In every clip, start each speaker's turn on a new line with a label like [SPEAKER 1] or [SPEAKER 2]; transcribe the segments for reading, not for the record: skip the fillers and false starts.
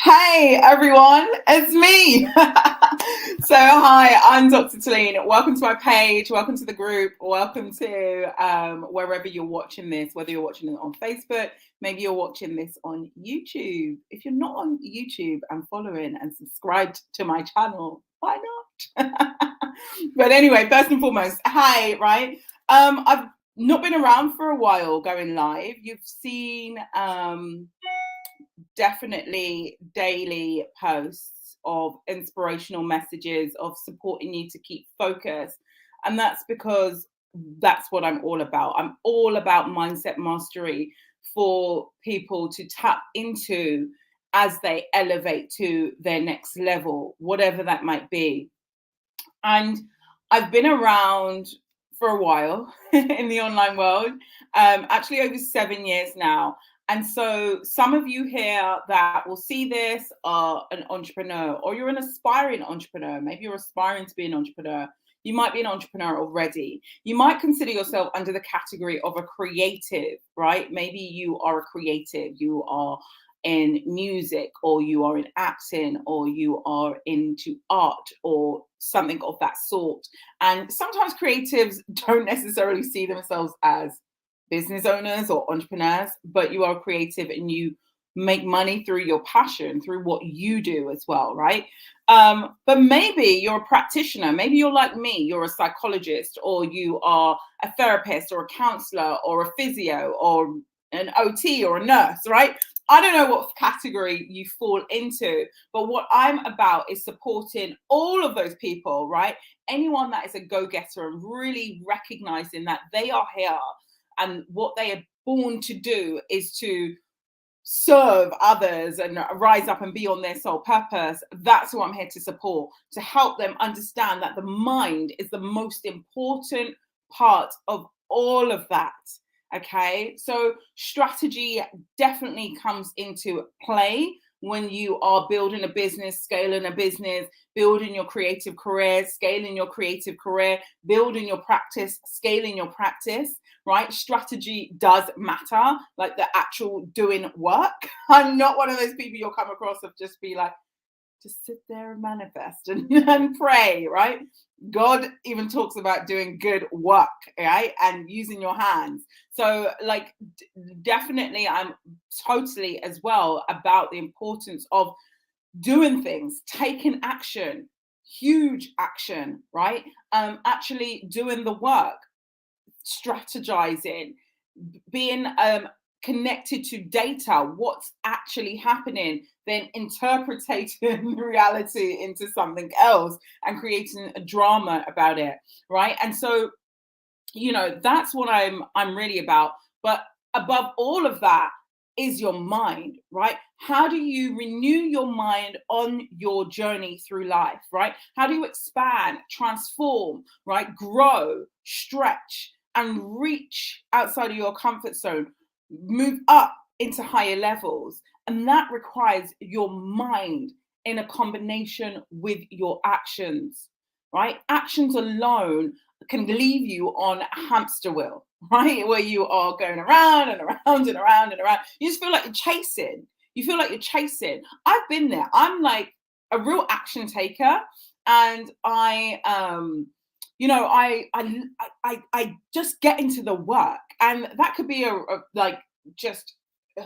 [SPEAKER 1] Hey everyone, it's me. So hi, I'm Dr. Tilean. Welcome to my page, welcome to the group, welcome to wherever you're watching this, whether you're watching it on Facebook, maybe you're watching this on YouTube. If you're not on YouTube and following and subscribed to my channel, why not? But anyway, first and foremost, hi, right? I've not been around for a while going live. You've seen definitely daily posts of inspirational messages of supporting you to keep focused. And that's because that's what I'm all about. I'm all about mindset mastery for people to tap into as they elevate to their next level, whatever that might be. And I've been around for a while in the online world, actually over 7 years now. And so some of you here that will see this are an entrepreneur, or you're an aspiring entrepreneur. Maybe you're aspiring to be an entrepreneur. You might be an entrepreneur already. You might consider yourself under the category of a creative, right? Maybe you are a creative. You are in music, or you are in acting, or you are into art or something of that sort. And sometimes creatives don't necessarily see themselves as business owners or entrepreneurs, but you are creative and you make money through your passion, through what you do as well, right? But maybe you're a practitioner. Maybe you're like me. You're a psychologist, or you are a therapist, or a counselor, or a physio, or an OT, or a nurse, right? I don't know what category you fall into, but what I'm about is supporting all of those people, right? Anyone that is a go-getter, and really recognizing that they are here and what they are born to do is to serve others and rise up and be on their sole purpose. That's who I'm here to support, to help them understand that the mind is the most important part of all of that. Okay, so strategy definitely comes into play when you are building a business, scaling a business, building your creative career, scaling your creative career, building your practice, scaling your practice, right? Strategy does matter, like the actual doing work. I'm not one of those people you'll come across of just be like, just sit there and manifest and pray, right? God even talks about doing good work, right? And using your hands. So, like, definitely, I'm totally as well about the importance of doing things, taking action, huge action, right? Actually doing the work, strategizing, being connected to data, what's actually happening, then interpreting reality into something else and creating a drama about it, right? And so, that's what I'm really about. But above all of that is your mind, right? How do you renew your mind on your journey through life, right? How do you expand, transform, right? Grow, stretch, and reach outside of your comfort zone, move up into higher levels? And that requires your mind in a combination with your actions, right? Actions alone can leave you on a hamster wheel, right? Where you are going around and around and around and around. You just feel like you're chasing. You feel like you're chasing. I've been there. I'm like a real action taker, and I just get into the work, and that could be a like just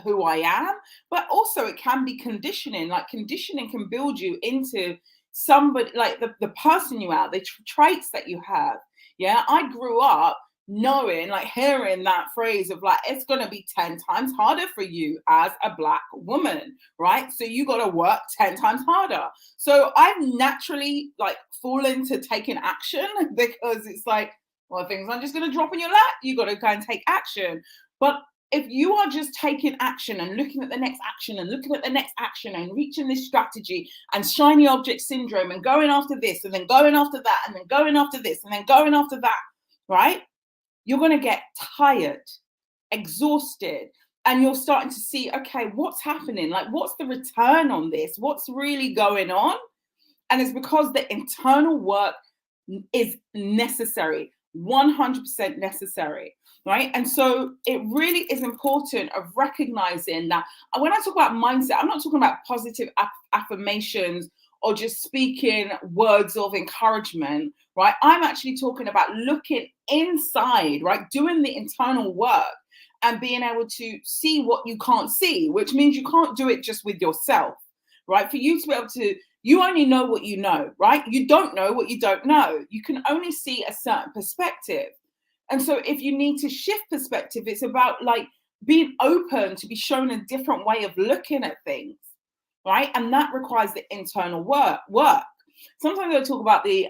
[SPEAKER 1] who I am, but also it can be conditioning. Like conditioning can build you into somebody, like the person you are, the traits that you have. Yeah, I grew up knowing, like hearing that phrase of like, it's going to be 10 times harder for you as a Black woman, right? So you got to work 10 times harder. So I've naturally like fallen to taking action because it's like, well, things aren't just going to drop in your lap. You got to go and take action. But if you are just taking action and looking at the next action and looking at the next action and reaching this strategy and shiny object syndrome and going after this and then going after that and then going after this and then going after that, right? You're going to get tired, exhausted, and you're starting to see, okay, what's happening? Like, what's the return on this? What's really going on? And it's because the internal work is necessary, 100% necessary. right? And so it really is important of recognizing that when I talk about mindset, I'm not talking about positive affirmations or just speaking words of encouragement, right? I'm actually talking about looking inside, right? Doing the internal work and being able to see what you can't see, which means you can't do it just with yourself, right? For you to be able to, you only know what you know, right? You don't know what you don't know. You can only see a certain perspective. And so if you need to shift perspective, it's about like being open to be shown a different way of looking at things, right? And that requires the internal work. Sometimes I talk about the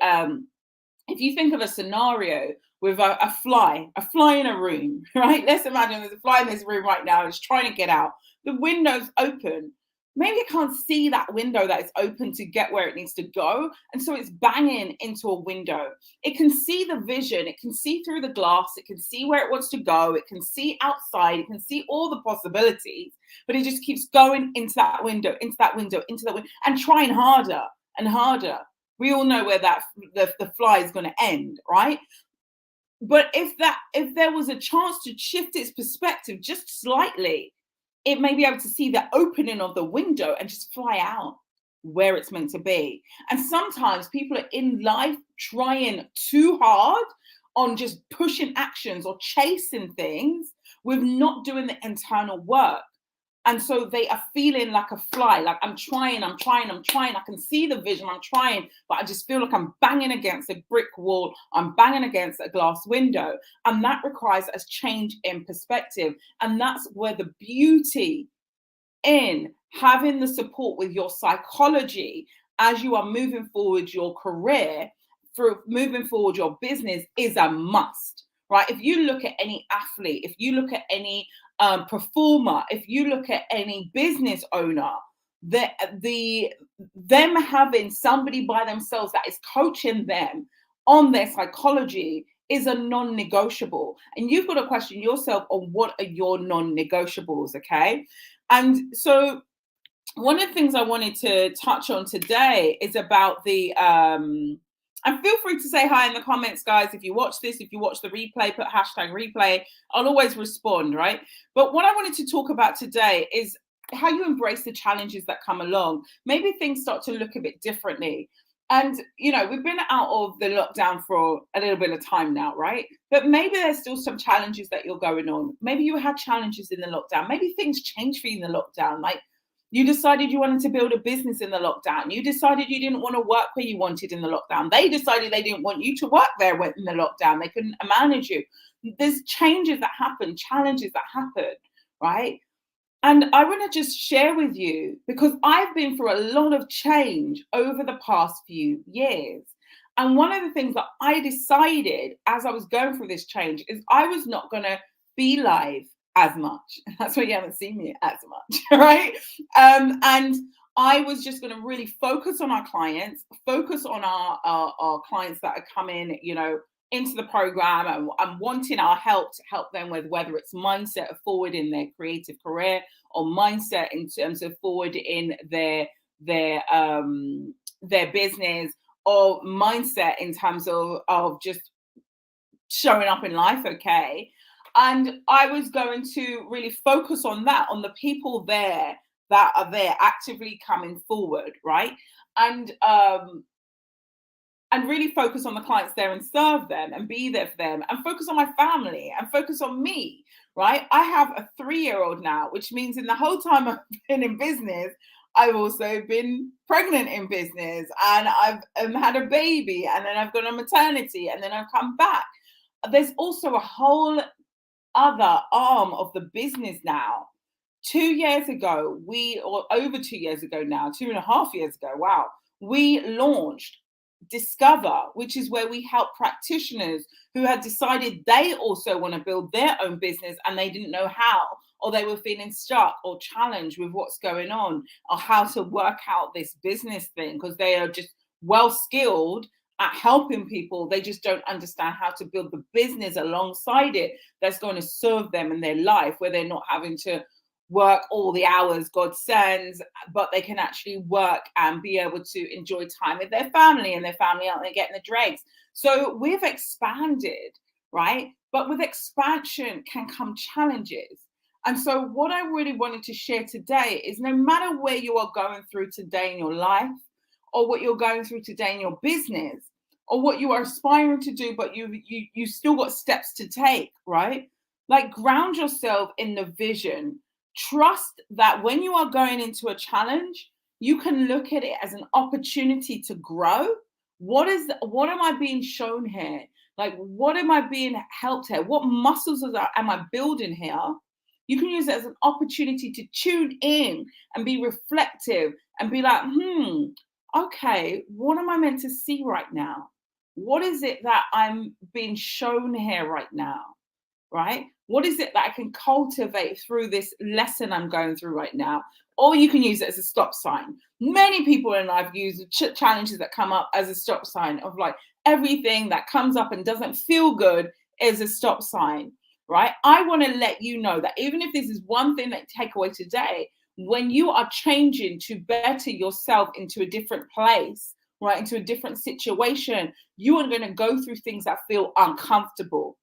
[SPEAKER 1] if you think of a scenario with a fly in a room, right? Let's imagine there's a fly in this room right now. It's trying to get out. The window's open. Maybe it can't see that window that is open to get where it needs to go. And so it's banging into a window. It can see the vision. It can see through the glass. It can see where it wants to go. It can see outside. It can see all the possibilities. But it just keeps going into that window, into that window, into that window, and trying harder and harder. We all know where that the fly is going to end, right? But if there was a chance to shift its perspective just slightly, it may be able to see the opening of the window and just fly out where it's meant to be. And sometimes people are in life trying too hard on just pushing actions or chasing things with not doing the internal work. And so they are feeling like a fly, like I'm trying. I can see the vision, I'm trying, but I just feel like I'm banging against a brick wall. I'm banging against a glass window. And that requires a change in perspective. And that's where the beauty in having the support with your psychology as you are moving forward your career, through moving forward your business is a must, right? If you look at any athlete, if you look at any performer, if you look at any business owner, them having somebody by themselves that is coaching them on their psychology is a non-negotiable. And you've got to question yourself on what are your non-negotiables, okay? And so one of the things I wanted to touch on today is about the and feel free to say hi in the comments, guys. If you watch this, if you watch the replay, put hashtag replay. I'll always respond, right? But what I wanted to talk about today is how you embrace the challenges that come along. Maybe things start to look a bit differently. And, you know, we've been out of the lockdown for a little bit of time now, right? But maybe there's still some challenges that you're going on. Maybe you had challenges in the lockdown. Maybe things changed for you in the lockdown. Like you decided you wanted to build a business in the lockdown. You decided you didn't want to work where you wanted in the lockdown. They decided they didn't want you to work there in the lockdown. They couldn't manage you. There's changes that happen, challenges that happen, right? And I want to just share with you, because I've been through a lot of change over the past few years. And one of the things that I decided as I was going through this change is I was not going to be live as much. That's why you haven't seen me as much, right? And I was just going to really focus on our clients, focus on our clients that are coming, you know, into the program and wanting our help to help them with whether it's mindset of forward in their creative career or mindset in terms of forward in their business, or mindset in terms of just showing up in life, okay? And I was going to really focus on that, on the people there that are there actively coming forward, right? And really focus on the clients there and serve them and be there for them and focus on my family and focus on me, right? I have a 3-year-old now, which means in the whole time I've been in business, I've also been pregnant in business, and I've had a baby, and then I've gone on maternity, and then I've come back. There's also a whole other arm of the business now. 2 years ago, or over 2 years ago now, 2.5 years ago, wow, we launched Discover, which is where we help practitioners who had decided they also want to build their own business and they didn't know how, or they were feeling stuck or challenged with what's going on, or how to work out this business thing, because they are just well skilled at helping people. They just don't understand how to build the business alongside it that's going to serve them in their life, where they're not having to work all the hours God sends, but they can actually work and be able to enjoy time with their family, and their family out there getting the dregs. So we've expanded, right? But with expansion can come challenges. And so, what I really wanted to share today is no matter where you are going through today in your life, or what you're going through today in your business, or what you are aspiring to do, but you still got steps to take, right? Like, ground yourself in the vision. Trust that when you are going into a challenge, you can look at it as an opportunity to grow. What am I being shown here? Like, what am I being helped here? What muscles am I building here? You can use it as an opportunity to tune in and be reflective and be like, okay, what am I meant to see right now? What is it that I'm being shown here right now? Right? What is it that I can cultivate through this lesson I'm going through right now? Or you can use it as a stop sign. Many people in life use challenges that come up as a stop sign of like everything that comes up and doesn't feel good is a stop sign, right? I want to let you know that even if this is one thing that you take away today, when you are changing to better yourself into a different place, right, into a different situation, you are going to go through things that feel uncomfortable,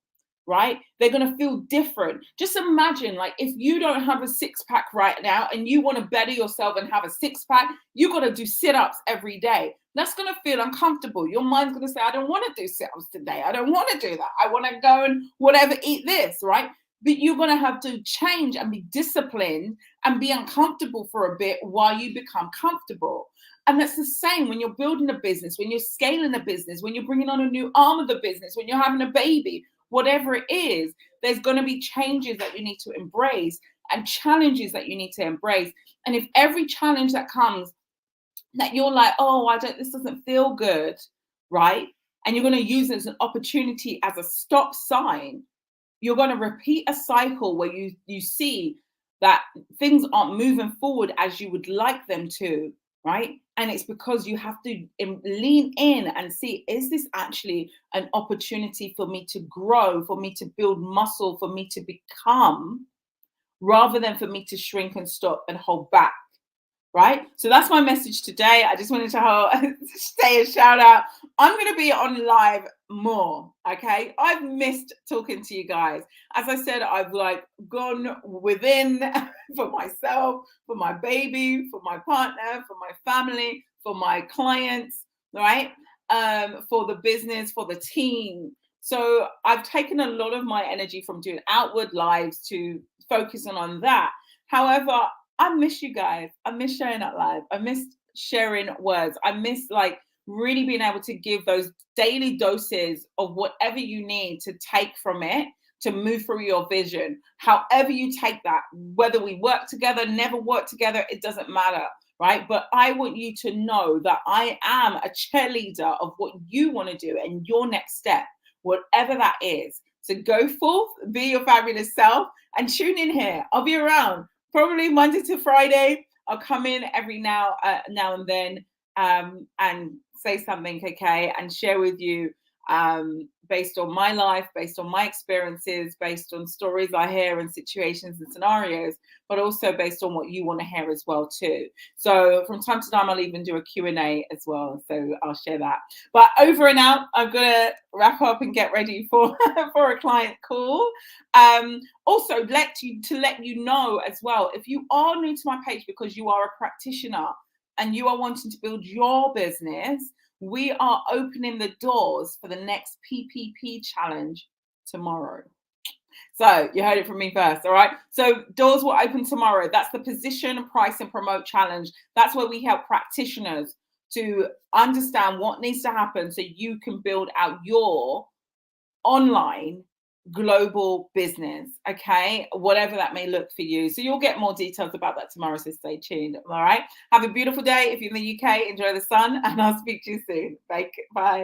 [SPEAKER 1] right? They're going to feel different. Just imagine, like, if you don't have a six pack right now and you want to better yourself and have a six pack, you got to do sit ups every day. That's going to feel uncomfortable. Your mind's going to say, I don't want to do sit ups today. I don't want to do that. I want to go and whatever, eat this, right? But you're going to have to change and be disciplined and be uncomfortable for a bit while you become comfortable. And that's the same when you're building a business, when you're scaling a business, when you're bringing on a new arm of the business, when you're having a baby, whatever it is, there's going to be changes that you need to embrace and challenges that you need to embrace. And if every challenge that comes that you're like, oh, this doesn't feel good, right? And you're going to use it as an opportunity as a stop sign, you're going to repeat a cycle where you see that things aren't moving forward as you would like them to, right? And it's because you have to lean in and see, is this actually an opportunity for me to grow, for me to build muscle, for me to become, rather than for me to shrink and stop and hold back, right? So that's my message today. I just wanted to say a shout out. I'm going to be on live more, okay? I've missed talking to you guys. As I said, I've like gone within for myself, for my baby, for my partner, for my family, for my clients, right? For the business, for the team. So I've taken a lot of my energy from doing outward lives to focusing on that. However, I miss you guys. I miss sharing that live. I miss sharing words. I miss like really being able to give those daily doses of whatever you need to take from it to move through your vision. However you take that, whether we work together, never work together, it doesn't matter, right? But I want you to know that I am a cheerleader of what you want to do and your next step, whatever that is. So go forth, be your fabulous self, and tune in here. I'll be around. Probably Monday to Friday. I'll come in every now and then and say something, okay, and share with you based on my life, based on my experiences, based on stories I hear and situations and scenarios, but also based on what you want to hear as well too. So from time to time, I'll even do a Q&A as well. So I'll share that. But over and out, I'm going to wrap up and get ready for, for a client call. Also, let you know as well, if you are new to my page because you are a practitioner and you are wanting to build your business, we are opening the doors for the next PPP challenge tomorrow. So you heard it from me first, all right? So doors will open tomorrow. That's the Position, Price and Promote Challenge. That's where we help practitioners to understand what needs to happen so you can build out your online global business, okay? Whatever that may look for you. So you'll get more details about that tomorrow, so stay tuned, all right? Have a beautiful day. If you're in the UK, enjoy the sun, and I'll speak to you soon. Bye.